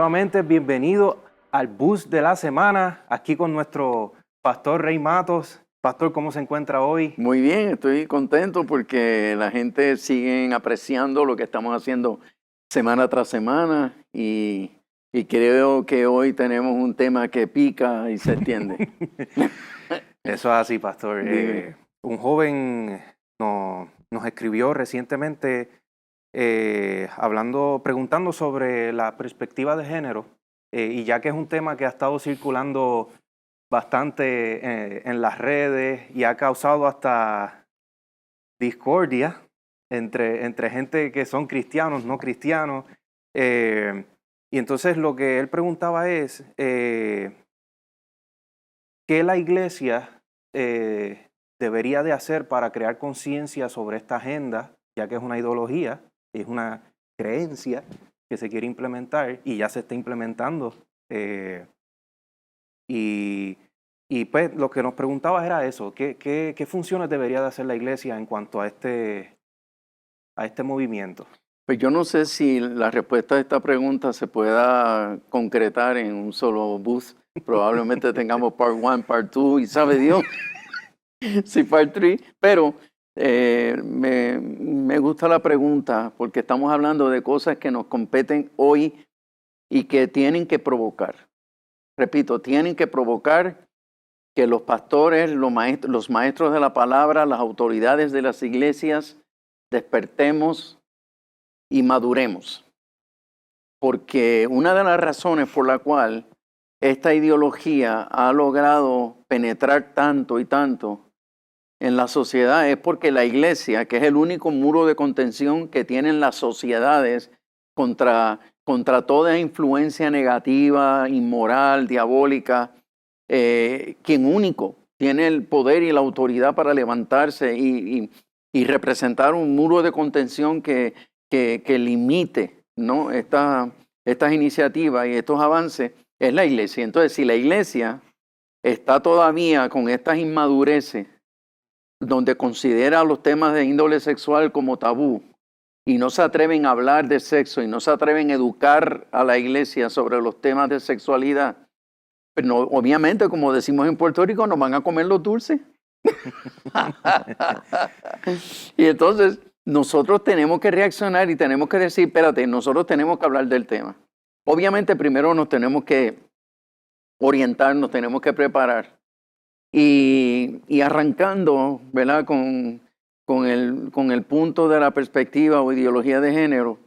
nuevamente bienvenido al Bus de la Semana, aquí con nuestro pastor Rey Matos. Pastor, ¿cómo se encuentra hoy? Muy bien, estoy contento porque la gente sigue apreciando lo que estamos haciendo semana tras semana y creo que hoy tenemos un tema que pica y se extiende. Eso es así, pastor. Dime. Un joven nos escribió recientemente preguntando sobre la perspectiva de género, y ya que es un tema que ha estado circulando bastante en las redes y ha causado hasta discordia entre gente que son cristianos, no cristianos. Y entonces lo que él preguntaba es, ¿qué la iglesia debería de hacer para crear conciencia sobre esta agenda, ya que es una ideología, es una creencia que se quiere implementar y ya se está implementando? Y pues lo que nos preguntabas era eso, ¿qué funciones debería de hacer la iglesia en cuanto a este movimiento? Pues yo no sé si la respuesta a esta pregunta se pueda concretar en un solo bus. Probablemente tengamos part 1, part 2 y sabe Dios si part 3, pero me gusta la pregunta porque estamos hablando de cosas que nos competen hoy y que tienen que provocar. Repito, tienen que provocar que los pastores, los maestros de la palabra, las autoridades de las iglesias, despertemos y maduremos. Porque una de las razones por la cual esta ideología ha logrado penetrar tanto y tanto en la sociedad es porque la iglesia, que es el único muro de contención que tienen las sociedades contra toda influencia negativa, inmoral, diabólica, quien único tiene el poder y la autoridad para levantarse y representar un muro de contención que limite, ¿no? Estas iniciativas y estos avances, es la iglesia. Entonces, si la iglesia está todavía con estas inmadureces, donde considera los temas de índole sexual como tabú, y no se atreven a hablar de sexo, y no se atreven a educar a la iglesia sobre los temas de sexualidad, pero no, obviamente, como decimos en Puerto Rico, nos van a comer los dulces. Y entonces, nosotros tenemos que reaccionar y tenemos que decir, espérate, nosotros tenemos que hablar del tema. Obviamente, primero nos tenemos que orientar, nos tenemos que preparar. Y arrancando, ¿verdad? Con el punto de la perspectiva o ideología de género,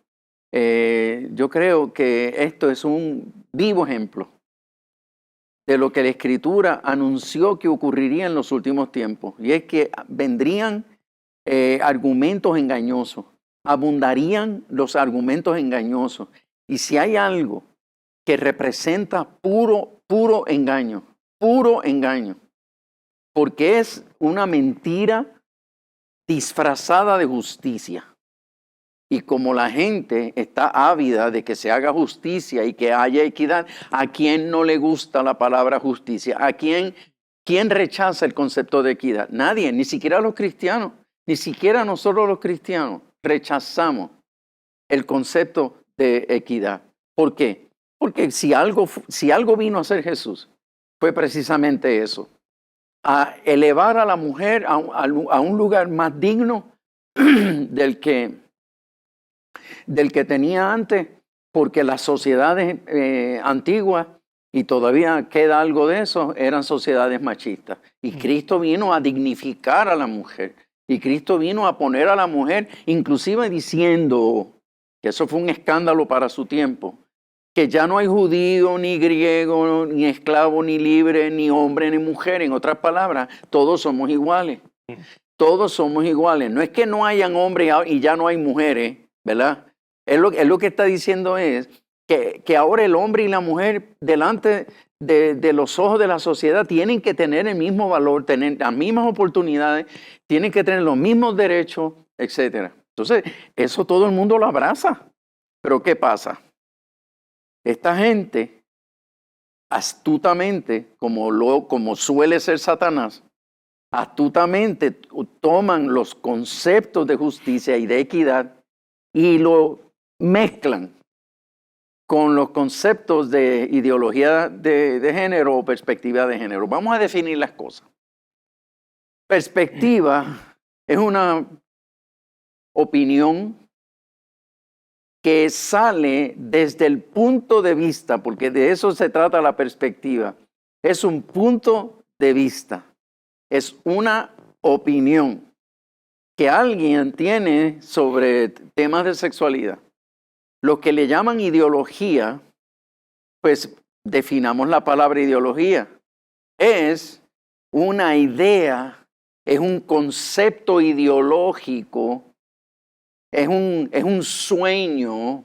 yo creo que esto es un vivo ejemplo de lo que la Escritura anunció que ocurriría en los últimos tiempos. Y es que vendrían argumentos engañosos, abundarían los argumentos engañosos. Y si hay algo que representa puro engaño, porque es una mentira disfrazada de justicia. Y como la gente está ávida de que se haga justicia y que haya equidad, ¿a quién no le gusta la palabra justicia? ¿A quién rechaza el concepto de equidad? Nadie, ni siquiera los cristianos, ni siquiera nosotros los cristianos rechazamos el concepto de equidad. ¿Por qué? Porque si algo vino a hacer Jesús, fue precisamente eso. A elevar a la mujer a un lugar más digno del que tenía antes, porque las sociedades antiguas, y todavía queda algo de eso, eran sociedades machistas. Y Cristo vino a dignificar a la mujer. Y Cristo vino a poner a la mujer, inclusive diciendo, que eso fue un escándalo para su tiempo, que ya no hay judío, ni griego, ni esclavo, ni libre, ni hombre, ni mujer. En otras palabras, todos somos iguales. Todos somos iguales. No es que no hayan hombres y ya no hay mujeres, ¿verdad? Él lo que está diciendo es que ahora el hombre y la mujer delante de los ojos de la sociedad tienen que tener el mismo valor, tener las mismas oportunidades, tienen que tener los mismos derechos, etc. Entonces, eso todo el mundo lo abraza. Pero ¿qué pasa? Esta gente, astutamente, como suele ser Satanás, astutamente toman los conceptos de justicia y de equidad y lo mezclan con los conceptos de ideología de género o perspectiva de género. Vamos a definir las cosas. Perspectiva es una opinión que sale desde el punto de vista, porque de eso se trata la perspectiva. Es un punto de vista, es una opinión que alguien tiene sobre temas de sexualidad. Lo que le llaman ideología, pues definamos la palabra ideología. Es una idea, es un concepto ideológico, es un sueño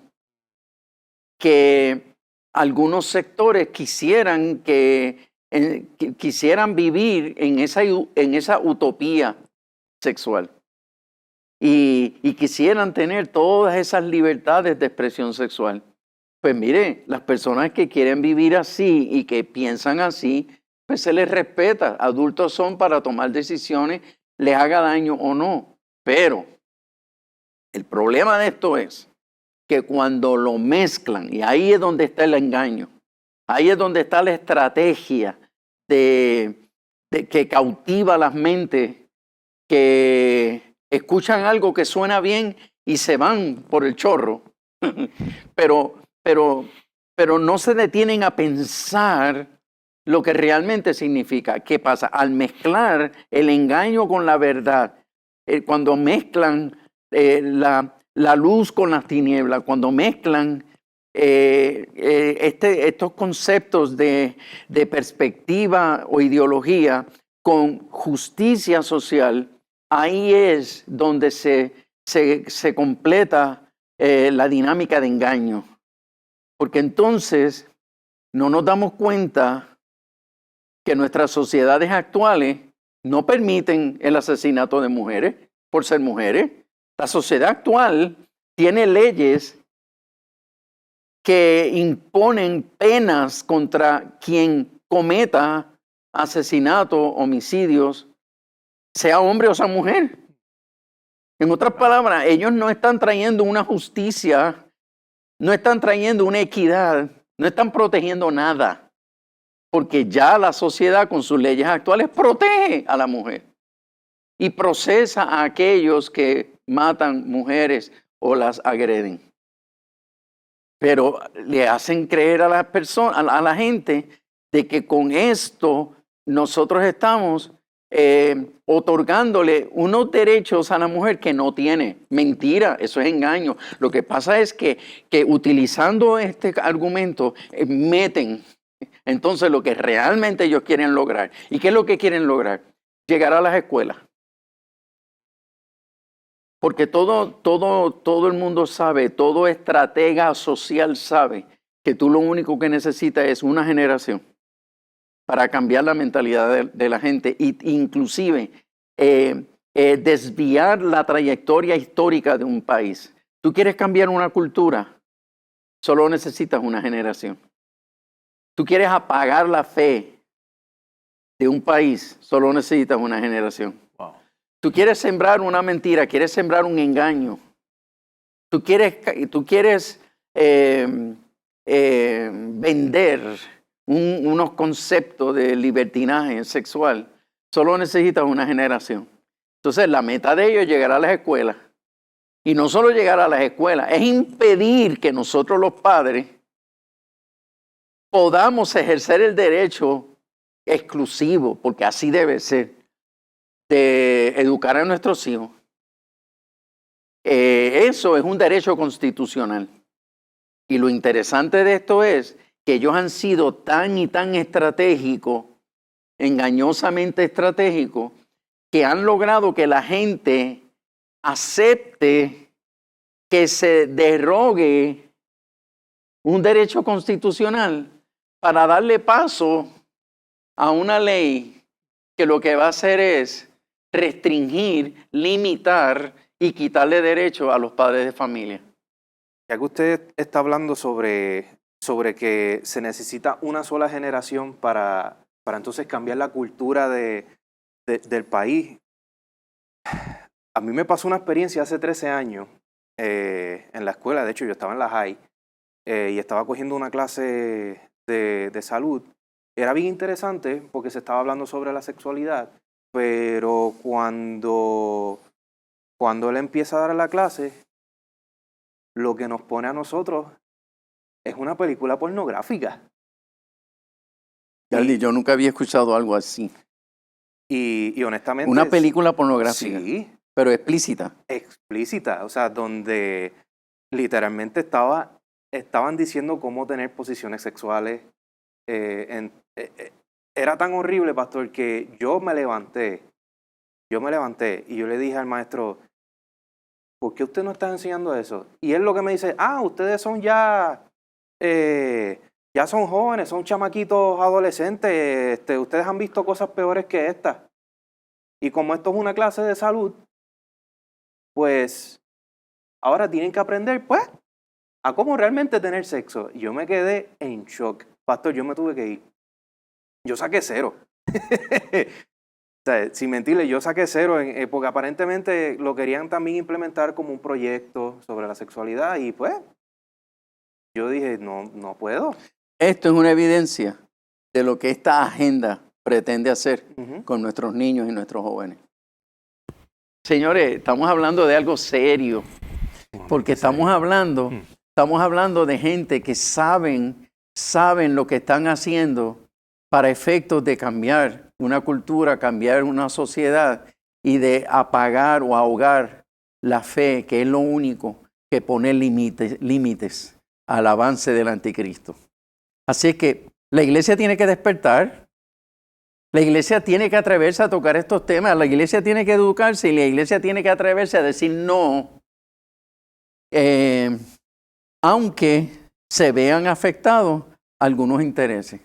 que algunos sectores quisieran quisieran vivir en esa utopía sexual. Y quisieran tener todas esas libertades de expresión sexual. Pues mire, las personas que quieren vivir así y que piensan así, pues se les respeta. Adultos son para tomar decisiones, les haga daño o no. Pero el problema de esto es que cuando lo mezclan, y ahí es donde está el engaño, ahí es donde está la estrategia de que cautiva las mentes, que escuchan algo que suena bien y se van por el chorro, pero no se detienen a pensar lo que realmente significa. ¿Qué pasa? Al mezclar el engaño con la verdad, cuando mezclan la luz con las tinieblas, cuando mezclan estos conceptos de perspectiva o ideología con justicia social, ahí es donde se completa la dinámica de engaño. Porque entonces no nos damos cuenta que nuestras sociedades actuales no permiten el asesinato de mujeres por ser mujeres. La sociedad actual tiene leyes que imponen penas contra quien cometa asesinato, homicidios, sea hombre o sea mujer. En otras palabras, ellos no están trayendo una justicia, no están trayendo una equidad, no están protegiendo nada, porque ya la sociedad con sus leyes actuales protege a la mujer y procesa a aquellos que matan mujeres o las agreden. Pero le hacen creer a las personas, a la gente, de que con esto nosotros estamos otorgándole unos derechos a la mujer que no tiene. Mentira, eso es engaño. Lo que pasa es que utilizando este argumento meten entonces lo que realmente ellos quieren lograr. ¿Y qué es lo que quieren lograr? Llegar a las escuelas. Porque todo el mundo sabe, todo estratega social sabe que tú lo único que necesitas es una generación para cambiar la mentalidad de la gente e inclusive desviar la trayectoria histórica de un país. Tú quieres cambiar una cultura, solo necesitas una generación. Tú quieres apagar la fe de un país, solo necesitas una generación. Tú quieres sembrar una mentira, quieres sembrar un engaño. Tú quieres vender unos conceptos de libertinaje sexual. Solo necesitas una generación. Entonces, la meta de ellos es llegar a las escuelas. Y no solo llegar a las escuelas, es impedir que nosotros los padres podamos ejercer el derecho exclusivo, porque así debe ser, de educar a nuestros hijos. Eso es un derecho constitucional. Y lo interesante de esto es que ellos han sido tan y tan estratégicos, engañosamente estratégicos, que han logrado que la gente acepte que se derogue un derecho constitucional para darle paso a una ley que lo que va a hacer es restringir, limitar y quitarle derecho a los padres de familia. Ya que usted está hablando sobre que se necesita una sola generación para entonces cambiar la cultura del país, a mí me pasó una experiencia hace 13 años en la escuela. De hecho, yo estaba en la high y estaba cogiendo una clase de salud. Era bien interesante porque se estaba hablando sobre la sexualidad, pero cuando él empieza a dar la clase, lo que nos pone a nosotros es una película pornográfica. Galdi, yo nunca había escuchado algo así. Y honestamente... Una película pornográfica. Sí. Pero explícita. Explícita, o sea, donde literalmente estaban diciendo cómo tener posiciones sexuales. Era tan horrible, pastor, que yo me levanté y yo le dije al maestro, ¿por qué usted no está enseñando eso? Y él lo que me dice, ustedes son ya son jóvenes, son chamaquitos adolescentes, ustedes han visto cosas peores que esta. Y como esto es una clase de salud, pues ahora tienen que aprender, pues, a cómo realmente tener sexo. Y yo me quedé en shock. Pastor, yo me tuve que ir. Yo saqué 0. O sea, sin mentirle, yo saqué 0 porque aparentemente lo querían también implementar como un proyecto sobre la sexualidad y pues yo dije, no puedo. Esto es una evidencia de lo que esta agenda pretende hacer con nuestros niños y nuestros jóvenes. Señores, estamos hablando de algo serio, porque estamos hablando de gente que saben lo que están haciendo para efectos de cambiar una cultura, cambiar una sociedad y de apagar o ahogar la fe, que es lo único que pone límites al avance del anticristo. Así es que la iglesia tiene que despertar, la iglesia tiene que atreverse a tocar estos temas, la iglesia tiene que educarse y la iglesia tiene que atreverse a decir no, aunque se vean afectados algunos intereses.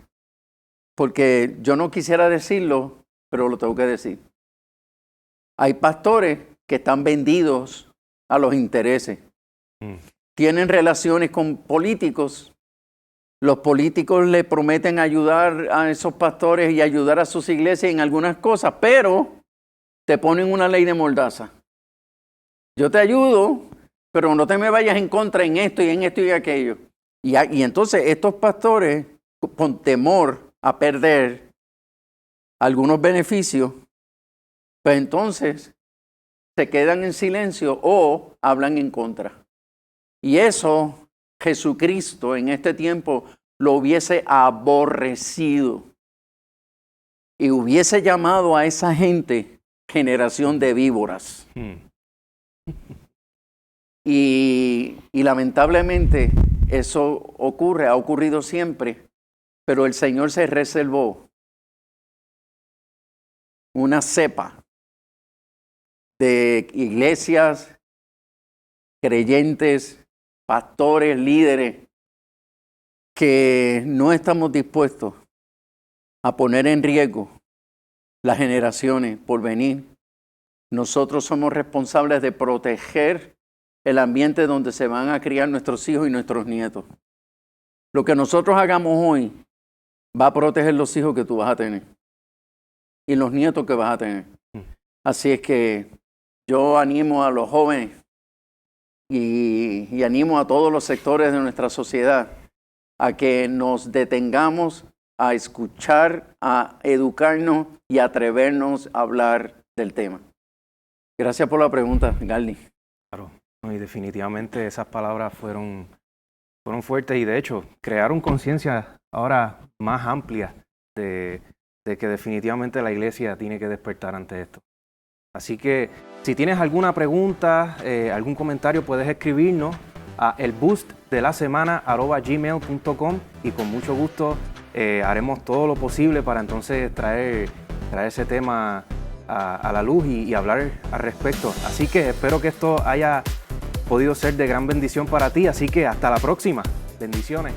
Porque yo no quisiera decirlo, pero lo tengo que decir. Hay pastores que están vendidos a los intereses. Tienen relaciones con políticos. Los políticos le prometen ayudar a esos pastores y ayudar a sus iglesias en algunas cosas, pero te ponen una ley de mordaza. Yo te ayudo, pero no te me vayas en contra en esto y aquello. Y entonces estos pastores, con temor a perder algunos beneficios, pues entonces se quedan en silencio o hablan en contra. Y eso Jesucristo en este tiempo lo hubiese aborrecido y hubiese llamado a esa gente generación de víboras. Y lamentablemente eso ha ocurrido siempre, pero el Señor se reservó una cepa de iglesias, creyentes, pastores, líderes, que no estamos dispuestos a poner en riesgo las generaciones por venir. Nosotros somos responsables de proteger el ambiente donde se van a criar nuestros hijos y nuestros nietos. Lo que nosotros hagamos hoy va a proteger los hijos que tú vas a tener y los nietos que vas a tener. Así es que yo animo a los jóvenes y animo a todos los sectores de nuestra sociedad a que nos detengamos a escuchar, a educarnos y a atrevernos a hablar del tema. Gracias por la pregunta, Galdi. Claro, y definitivamente esas palabras fueron fuertes y de hecho crearon conciencia ahora más amplia de que definitivamente la iglesia tiene que despertar ante esto. Así que si tienes alguna pregunta, algún comentario, puedes escribirnos a elboostdelasemana@gmail.com y con mucho gusto haremos todo lo posible para entonces traer ese tema a la luz y hablar al respecto. Así que espero que esto haya podido ser de gran bendición para ti, así que hasta la próxima. Bendiciones.